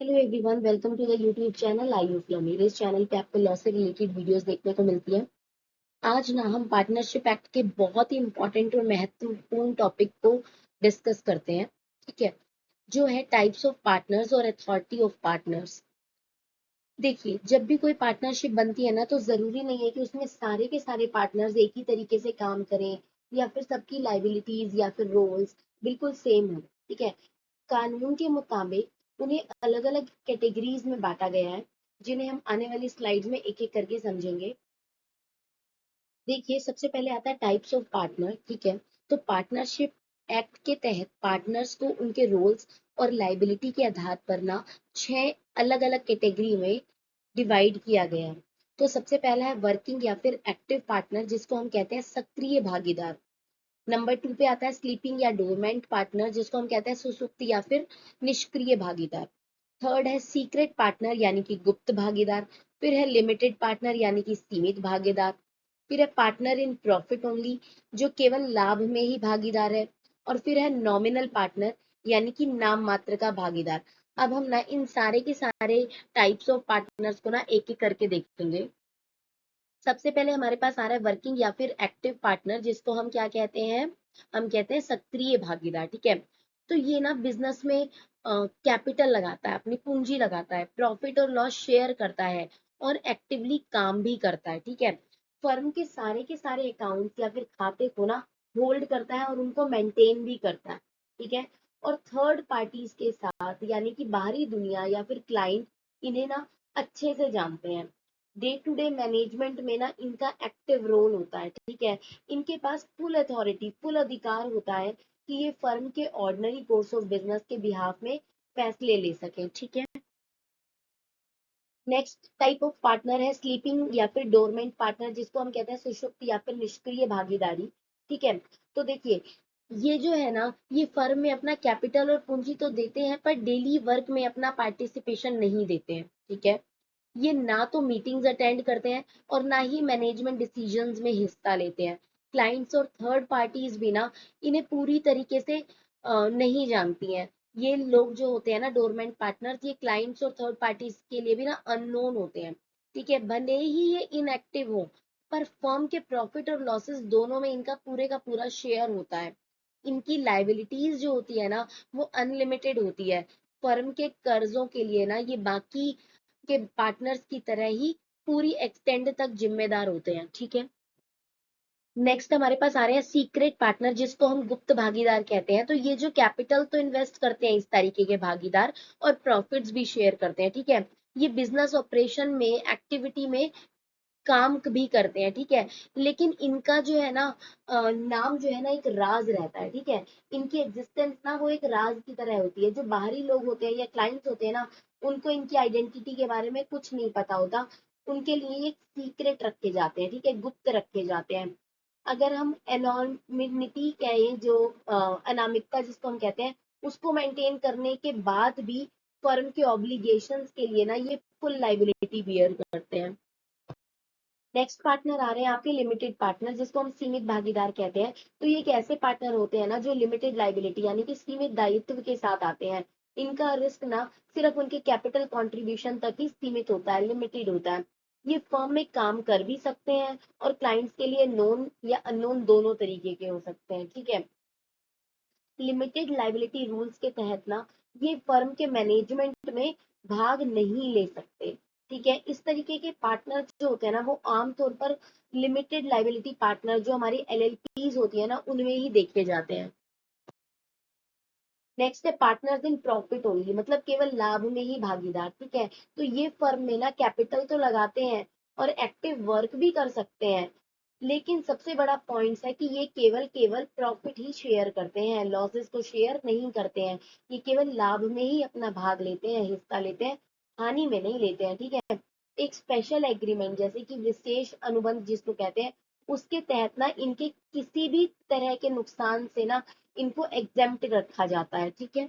Hello everyone, welcome to the YouTube channel I you flow. मेरे इस channel पे आपको लॉ से रिलेटेड वीडियोस देखने को मिलती है। आज ना हम पार्टनरशिप एक्ट के बहुत ही इंपॉर्टेंट और महत्वपूर्ण टॉपिक को डिस्कस करते हैं। ठीक है, जो है टाइप्स ऑफ पार्टनर्स और अथॉरिटी ऑफ पार्टनर्स। देखिए, जब भी कोई पार्टनरशिप बनती है ना, तो जरूरी नहीं है कि उसमें सारे के सारे पार्टनर्स एक ही तरीके से काम करें या फिर सबकी लाइबिलिटीज या फिर रोल्स बिल्कुल सेम हो। ठीक है, कानून के मुताबिक उन्हें अलग अलग कैटेगरीज में बांटा गया है, जिन्हें हम आने वाली स्लाइड्स में एक एक करके समझेंगे। देखिए, सबसे पहले आता है टाइप्स ऑफ पार्टनर। ठीक है, तो पार्टनरशिप एक्ट के तहत पार्टनर्स को उनके रोल्स और लाइबिलिटी के आधार पर ना 6 अलग अलग कैटेगरी में डिवाइड किया गया है। तो सबसे पहला है वर्किंग या फिर एक्टिव पार्टनर, जिसको हम कहते हैं सक्रिय भागीदार। नंबर 2 पे आता है स्लीपिंग या डोरमेंट पार्टनर, जिसको हम कहते हैं सुसुप्त या फिर निष्क्रिय भागीदार। थर्ड है सीक्रेट पार्टनर यानी कि गुप्त भागीदार। फिर है लिमिटेड पार्टनर यानी कि सीमित भागीदार। फिर है पार्टनर इन प्रॉफिट ओनली, जो केवल लाभ में ही भागीदार है। और फिर है नॉमिनल पार्टनर यानी कि नाम मात्र का भागीदार। अब हम ना इन सारे के सारे टाइप्स ऑफ पार्टनर्स को ना एक एक करके देखेंगे। सबसे पहले हमारे पास आ रहा है वर्किंग या फिर एक्टिव पार्टनर, जिसको हम क्या कहते हैं? हम कहते हैं सक्रिय भागीदार। ठीक है, तो ये ना बिजनेस में कैपिटल लगाता है, अपनी पूंजी लगाता है, प्रॉफिट और लॉस शेयर करता है और एक्टिवली काम भी करता है। ठीक है, फर्म के सारे अकाउंट्स या फिर खाते को ना होल्ड करता है और उनको मेंटेन भी करता है। ठीक है, और थर्ड पार्टीज के साथ यानी कि बाहरी दुनिया या फिर क्लाइंट इन्हें ना अच्छे से जानते हैं। डे टू डे मैनेजमेंट में ना इनका एक्टिव रोल होता है। ठीक है, इनके पास फुल अथॉरिटी, फुल अधिकार होता है कि ये फर्म के ऑर्डिनरी कोर्स ऑफ बिजनेस के बिहाफ में फैसले ले सकें। ठीक है, नेक्स्ट टाइप ऑफ पार्टनर है स्लीपिंग या फिर डोरमेंट पार्टनर, जिसको हम कहते हैं सुषुप्त या फिर निष्क्रिय भागीदारी। ठीक है, तो देखिए, ये जो है ना, ये फर्म में अपना कैपिटल और पूंजी तो देते हैं, पर डेली वर्क में अपना पार्टिसिपेशन नहीं देते हैं। ठीक है, ये ना तो मीटिंग्स अटेंड करते हैं और ना ही मैनेजमेंट डिसीजंस में हिस्सा लेते हैं। क्लाइंट्स और थर्ड पार्टीज भी ना इन्हें पूरी तरीके से नहीं जानती हैं। ये लोग जो होते हैं ना डोरमेंट पार्टनर्स, ये क्लाइंट्स और थर्ड पार्टीज के लिए भी ना अननोन होते हैं। ठीक है, भले ही ये इनएक्टिव हो, पर फर्म के प्रॉफिट और लॉसेस दोनों में इनका पूरे का पूरा शेयर होता है। इनकी लाइबिलिटीज जो होती है ना, वो अनलिमिटेड होती है। फर्म के कर्जों के लिए ना ये बाकी के पार्टनर्स की तरह ही पूरी एक्सटेंड तक जिम्मेदार होते हैं। ठीक है, नेक्स्ट हमारे पास आ रहे हैं सीक्रेट पार्टनर, जिसको हम गुप्त भागीदार कहते हैं। तो ये जो कैपिटल तो इन्वेस्ट करते हैं इस तरीके के भागीदार, और प्रॉफिट्स भी शेयर करते हैं। ठीक है, ये बिजनेस ऑपरेशन में, एक्टिविटी में काम भी करते हैं। ठीक है, लेकिन इनका जो है ना नाम जो है ना एक राज रहता है। ठीक है, इनकी एग्जिस्टेंस ना वो एक राज की तरह होती है। जो बाहरी लोग होते हैं या क्लाइंट्स होते हैं ना, उनको इनकी आइडेंटिटी के बारे में कुछ नहीं पता होता। उनके लिए एक सीक्रेट रखे जाते हैं। ठीक है, गुप्त रखे जाते हैं। अगर हम एनोनिमिटी कहें, जो अनामिकता जिसको हम कहते हैं, उसको मेंटेन करने के बाद भी फर्म के ऑब्लिगेशंस के लिए ना ये फुल लाइबिलिटी बियर करते हैं। नेक्स्ट पार्टनर आ रहे हैं आपके लिमिटेड पार्टनर, जिसको हम सीमित भागीदार कहते हैं। तो ये एक ऐसे पार्टनर होते हैं ना जो लिमिटेड लाइबिलिटी यानी कि सीमित दायित्व के साथ आते हैं। इनका रिस्क ना सिर्फ उनके कैपिटल कंट्रीब्यूशन तक ही सीमित होता है, लिमिटेड होता है। ये फर्म में काम कर भी सकते हैं और क्लाइंट्स के लिए नोन या अननोन दोनों तरीके के हो सकते हैं। ठीक है, लिमिटेड लाइबिलिटी रूल्स के तहत ना ये फर्म के मैनेजमेंट में भाग नहीं ले सकते। ठीक है, इस तरीके के पार्टनर जो होते हैं ना, वो आमतौर पर लिमिटेड लाइबिलिटी पार्टनर जो हमारी एलएलपीज होती है ना, उनमें ही देखे जाते हैं। नेक्स्ट है पार्टनर्स इन प्रॉफिट ओनली, मतलब केवल लाभ में ही भागीदार। ठीक है, तो ये फर्म में ना कैपिटल तो लगाते हैं और एक्टिव वर्क भी कर सकते हैं, लेकिन सबसे बड़ा पॉइंट है कि ये केवल केवल प्रॉफिट ही शेयर करते हैं, लॉसेस को शेयर नहीं करते हैं। ये केवल लाभ में ही अपना भाग लेते हैं, हिस्सा लेते हैं, हानि में नहीं लेते हैं। ठीक है, एक स्पेशल एग्रीमेंट जैसे कि विशेष अनुबंध जिसको कहते हैं, उसके तहत ना इनके किसी भी तरह के नुकसान से ना इनको एग्जेम्प्ट रखा जाता है। ठीक है,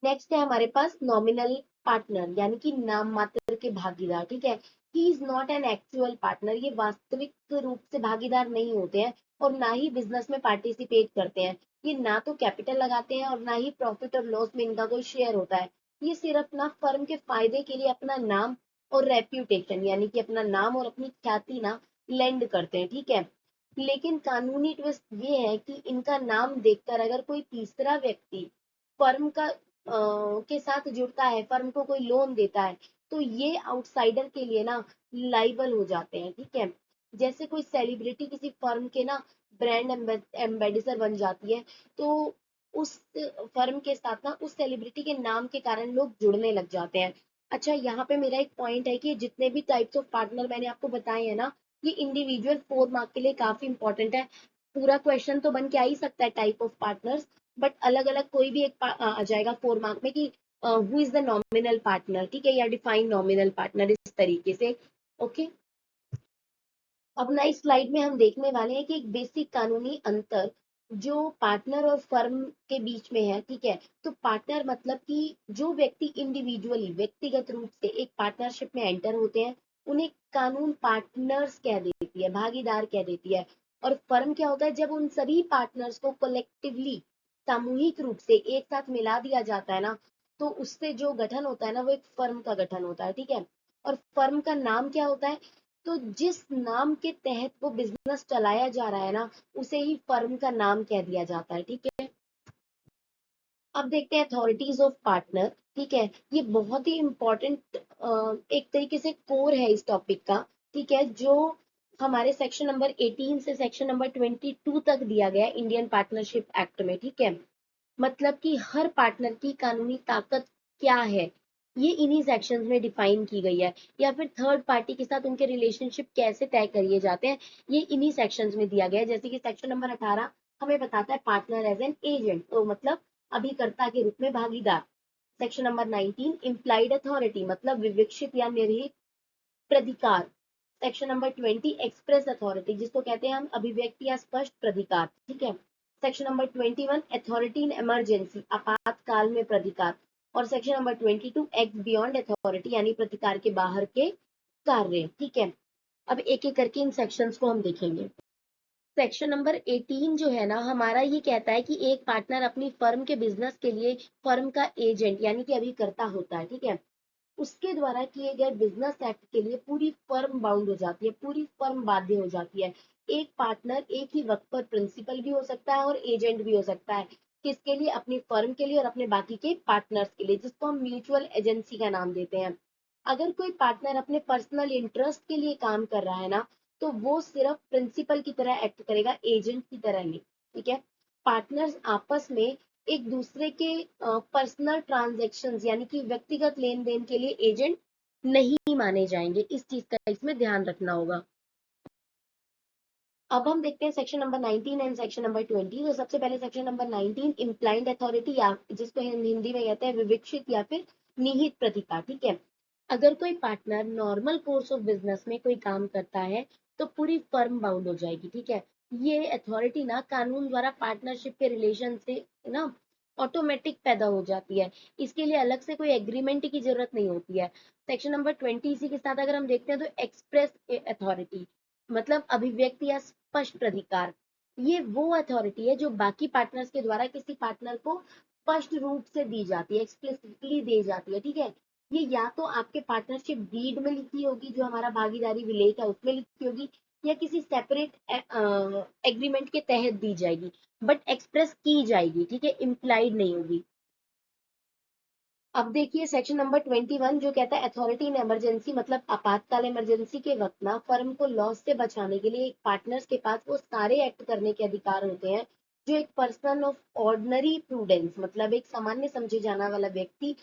नेक्स्ट है हमारे पास नॉमिनल पार्टनर यानी कि नाम मात्र के भागीदार। ठीक है, he is not an actual partner, ये वास्तविक रूप से भागीदार नहीं होते हैं और ना ही बिजनेस में पार्टिसिपेट करते हैं। ये ना तो कैपिटल लगाते हैं और ना ही प्रॉफिट और लॉस में इनका कोई शेयर होता है। ये सिर्फ ना फर्म के फायदे के लिए अपना नाम और रेप्यूटेशन यानी कि अपना नाम और अपनी ख्याति ना लेंड करते हैं, ठीक है। लेकिन कानूनी ट्विस्ट ये है कि इनका नाम देखकर अगर कोई तीसरा व्यक्ति फर्म का के साथ जुड़ता है, फर्म को कोई लोन देता है, तो ये आउटसाइडर के लिए ना लाइबल हो जाते हैं, ठीक है। जैसे कोई सेलिब्रिटी किसी फर्म के ना ब्रांड एम्बेसडर बन जाती है, तो उस फर्म के साथ ना उस सेलिब्रिटी के नाम के कारण लोग जुड़ने लग जाते हैं। अच्छा, यहाँ पे मेरा एक पॉइंट है कि जितने भी टाइप्स ऑफ पार्टनर मैंने आपको बताए हैं ना, ये इंडिविजुअल 4 मार्क के लिए काफी इंपॉर्टेंट है। पूरा क्वेश्चन तो बन के आ ही सकता है टाइप ऑफ पार्टनर्स, बट अलग अलग कोई भी एक आ जाएगा 4 मार्क में कि who is the nominal partner, ठीक है, या डिफाइन नॉमिनल पार्टनर, इस तरीके से। ओके, अब ना इस स्लाइड में हम देखने वाले हैं कि एक बेसिक कानूनी अंतर जो पार्टनर और फर्म के बीच में है, ठीक है। तो पार्टनर मतलब कि जो व्यक्ति इंडिविजुअली व्यक्तिगत रूप से एक पार्टनरशिप में एंटर होते हैं, उन्हें कानून पार्टनर्स कह देती है, भागीदार कह देती है। और फर्म क्या होता है, जब उन सभी पार्टनर्स को कलेक्टिवली सामूहिक रूप से एक साथ मिला दिया जाता है ना, तो उससे जो गठन होता है ना, वो एक फर्म का गठन होता है, ठीक है। और फर्म का नाम क्या होता है, तो जिस नाम के तहत वो बिजनेस चलाया जा रहा है ना, उसे ही फर्म का नाम कह दिया जाता है, ठीक है। अब देखते हैं अथॉरिटीज ऑफ पार्टनर, ठीक है। ये बहुत ही इंपॉर्टेंट एक तरीके से कोर है इस टॉपिक का, ठीक है, जो हमारे सेक्शन नंबर 18 से सेक्शन नंबर 22 तक दिया गया है इंडियन पार्टनरशिप एक्ट में, ठीक है। मतलब कि हर पार्टनर की कानूनी ताकत क्या है, ये इन्हीं सेक्शंस में डिफाइन की गई है। या फिर थर्ड पार्टी के साथ उनके रिलेशनशिप कैसे तय करिए जाते हैं, ये इन्हीं सेक्शंस में दिया गया है। जैसे कि सेक्शन नंबर 18 हमें बताता है पार्टनर एज एन एजेंट, तो मतलब अभिकर्ता के रूप में भागीदार। सेक्शन नंबर 19 इम्प्लाइड अथॉरिटी मतलब विवक्षित या निरहित प्राधिकार। सेक्शन नंबर 20 एक्सप्रेस अथॉरिटी जिसको कहते हैं हम अभिव्यक्ति या स्पष्ट प्राधिकार, ठीक है। Section number 21 authority in emergency आपातकाल में प्राधिकार। और section number 22 act beyond authority यानी प्राधिकार के बाहर के कार्य, ठीक है। अब एक एक करके इन सेक्शंस को हम देखेंगे। सेक्शन नंबर 18 जो है ना हमारा, ये कहता है कि एक पार्टनर अपनी फर्म के बिजनेस के लिए फर्म का एजेंट यानी कि अभिकर्ता होता है, ठीक है। उसके द्वारा किए गए बिजनेस एक्ट के लिए पूरी फर्म बाउंड हो जाती है, पूरी फर्म बाध्य हो जाती है। एक पार्टनर एक ही वक्त पर प्रिंसिपल भी हो सकता है और एजेंट भी हो सकता है। किसके लिए, अपनी फर्म के लिए और अपने बाकी के पार्टनर्स के लिए, जिसको हम म्यूचुअल एजेंसी का नाम देते हैं। अगर कोई पार्टनर अपने पर्सनल इंटरेस्ट के लिए काम कर रहा है ना, तो वो सिर्फ प्रिंसिपल की तरह एक्ट करेगा, एजेंट की तरह नहीं, ठीक है। पार्टनर्स आपस में एक दूसरे के पर्सनल ट्रांजैक्शंस यानी कि व्यक्तिगत लेन देन के लिए एजेंट नहीं माने जाएंगे, इस चीज का इसमें ध्यान रखना होगा। अब हम देखते हैं section number 19 and section number 20। तो सबसे पहले सेक्शन नंबर 19 इम्प्लाइंड अथॉरिटी या जिसको हिंदी में कहते हैं विवक्षित या फिर निहित प्राधिकार, ठीक है। अगर कोई partner normal course of business में कोई काम करता है, तो पूरी फर्म बाउंड हो जाएगी, ठीक है। ये अथॉरिटी ना कानून द्वारा पार्टनरशिप के रिलेशन से ना ऑटोमेटिक पैदा हो जाती है। इसके लिए अलग से कोई एग्रीमेंट की जरूरत नहीं होती है। सेक्शन नंबर 20 इसी के साथ अगर हम देखते हैं, तो एक्सप्रेस अथॉरिटी मतलब अभिव्यक्ति या स्पष्ट प्राधिकार। ये वो अथॉरिटी है जो बाकी पार्टनर्स के द्वारा किसी पार्टनर को स्पष्ट रूप से दी जाती है, एक्सप्लिसिटली दी जाती है, ठीक है। ये या तो आपके पार्टनरशिप डीड में लिखी होगी, जो हमारा भागीदारी विलेख है उसमें लिखी होगी, या किसी सेपरेट एग्रीमेंट के तहत दी जाएगी, बट एक्सप्रेस की जाएगी, ठीक है, इम्प्लाइड नहीं होगी। अब देखिए सेक्शन नंबर 21 जो कहता है अथॉरिटी इन इमरजेंसी मतलब आपातकाल इमरजेंसी के वक्त ना फर्म को लॉस से बचाने के लिए एक पार्टनर्स के पास वो सारे एक्ट करने के अधिकार होते हैं जो एक पर्सन ऑफ ऑर्डिनरी प्रूडेंस मतलब एक सामान्य समझे जाने वाला व्यक्ति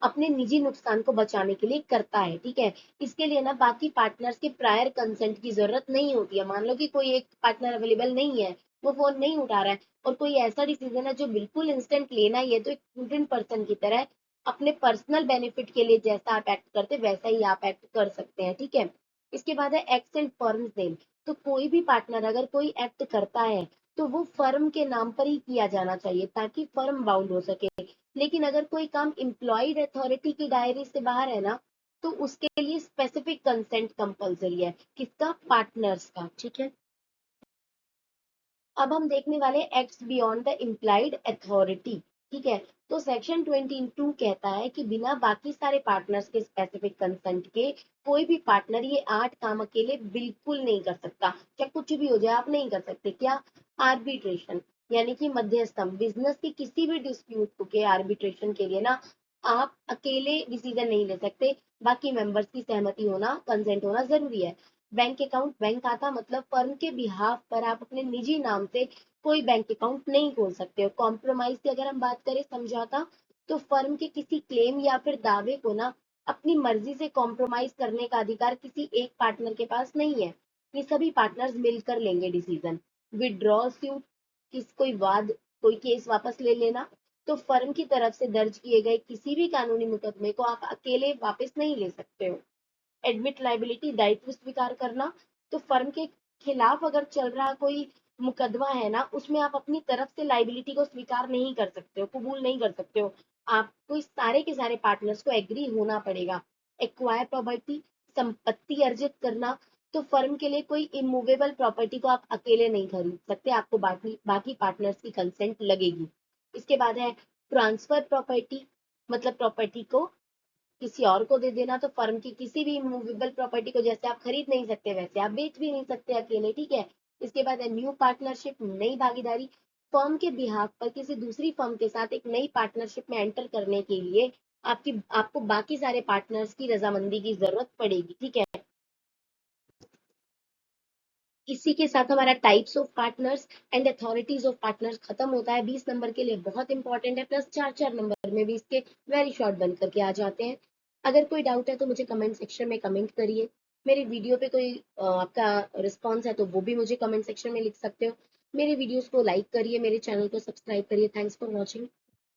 अपने निजी नुकसान को बचाने के लिए करता है, ठीक है। इसके लिए ना बाकी पार्टनर्स के प्रायर कंसेंट की जरूरत नहीं होती है। मान लो कि कोई एक पार्टनर अवेलेबल नहीं है, वो फोन नहीं उठा रहा है, और कोई ऐसा डिसीजन है जो बिल्कुल इंस्टेंट लेना ही है, तो एक प्रूडेंट पर्सन की तरह अपने पर्सनल बेनिफिट के लिए जैसा आप एक्ट करते वैसा ही आप एक्ट कर सकते हैं, ठीक है। इसके बाद है एक्ट्स एंड फर्म्स नेम। तो कोई भी पार्टनर अगर कोई एक्ट करता है, तो वो फर्म के नाम पर ही किया जाना चाहिए ताकि फर्म बाउंड हो सके। लेकिन अगर कोई काम एम्प्लॉयड अथॉरिटी की डायरी से बाहर है ना, तो उसके लिए स्पेसिफिक कंसेंट कंपलसरी है, किसका, पार्टनर्स का, ठीक है। अब हम देखने वाले acts beyond the implied authority. ठीक है। तो सेक्शन 22 कहता है कि बिना बाकी सारे पार्टनर्स के स्पेसिफिक कंसेंट के कोई भी पार्टनर ये 8 काम अकेले बिल्कुल नहीं कर सकता, चाहे कुछ भी हो जाए आप नहीं कर सकते। क्या? आर्बिट्रेशन, यानी कि मध्यस्थम, बिजनेस के किसी भी डिस्प्यूट के आर्बिट्रेशन के लिए ना आप अकेले डिसीजन नहीं ले सकते, बाकी मेंबर्स की सहमति होना, कंसेंट होना जरूरी है। बैंक अकाउंट, बैंक खाता मतलब फर्म के बिहाफ पर आप अपने निजी नाम से कोई बैंक अकाउंट नहीं खोल सकते हो। कॉम्प्रोमाइज की अगर हम बात करें, समझौता, तो फर्म के किसी क्लेम या फिर दावे को ना अपनी मर्जी से कॉम्प्रोमाइज करने का अधिकार किसी एक पार्टनर के पास नहीं है, ये सभी पार्टनर्स मिलकर लेंगे डिसीजन। विड्रॉ स्यूट, कोई वाद, कोई केस वापस ले लेना, तो फर्म की तरफ से दर्ज किए गए किसी भी कानूनी मुकदमे को आप अकेले वापस नहीं ले सकते हो। एडमिट लाइबिलिटी, दायित्व स्वीकार करना, तो फर्म के खिलाफ अगर चल रहा कोई मुकदमा है ना, उसमें आप अपनी तरफ से लाइबिलिटी को स्वीकार नहीं कर सकते हो, कबूल नहीं कर सकते हो, आपको इस सारे के सारे पार्टनर्स को एग्री होना पड़ेगा। एक्वायर प्रॉपर्टी, संपत्ति अर्जित करना, तो फर्म के लिए कोई इमूवेबल प्रॉपर्टी को आप अकेले नहीं खरीद सकते, आपको बाकी बाकी पार्टनर्स की कंसेंट लगेगी। इसके बाद है ट्रांसफर प्रॉपर्टी, मतलब प्रॉपर्टी को किसी और को दे देना, तो फर्म की किसी भी मूवेबल प्रॉपर्टी को जैसे आप खरीद नहीं सकते वैसे आप बेच भी नहीं सकते अकेले, ठीक है। इसके बाद है न्यू पार्टनरशिप, नई भागीदारी, फर्म के बिहाफ पर किसी दूसरी फर्म के साथ एक नई पार्टनरशिप में एंटर करने के लिए आपको बाकी सारे पार्टनर्स की रजामंदी की जरूरत पड़ेगी, ठीक है। इसी के साथ हमारा types of partners and authorities of partners खत्म होता है। 20 नंबर के लिए बहुत इंपॉर्टेंट है, प्लस 4 4 नंबर में भी इसके वेरी शॉर्ट बन करके आ जाते हैं। अगर कोई डाउट है तो मुझे कमेंट सेक्शन में कमेंट करिए। मेरे वीडियो पे कोई आपका रिस्पॉन्स है तो वो भी मुझे कमेंट सेक्शन में लिख सकते हो। मेरे वीडियोस को लाइक करिए, मेरे चैनल को सब्सक्राइब करिए। Thanks for watching.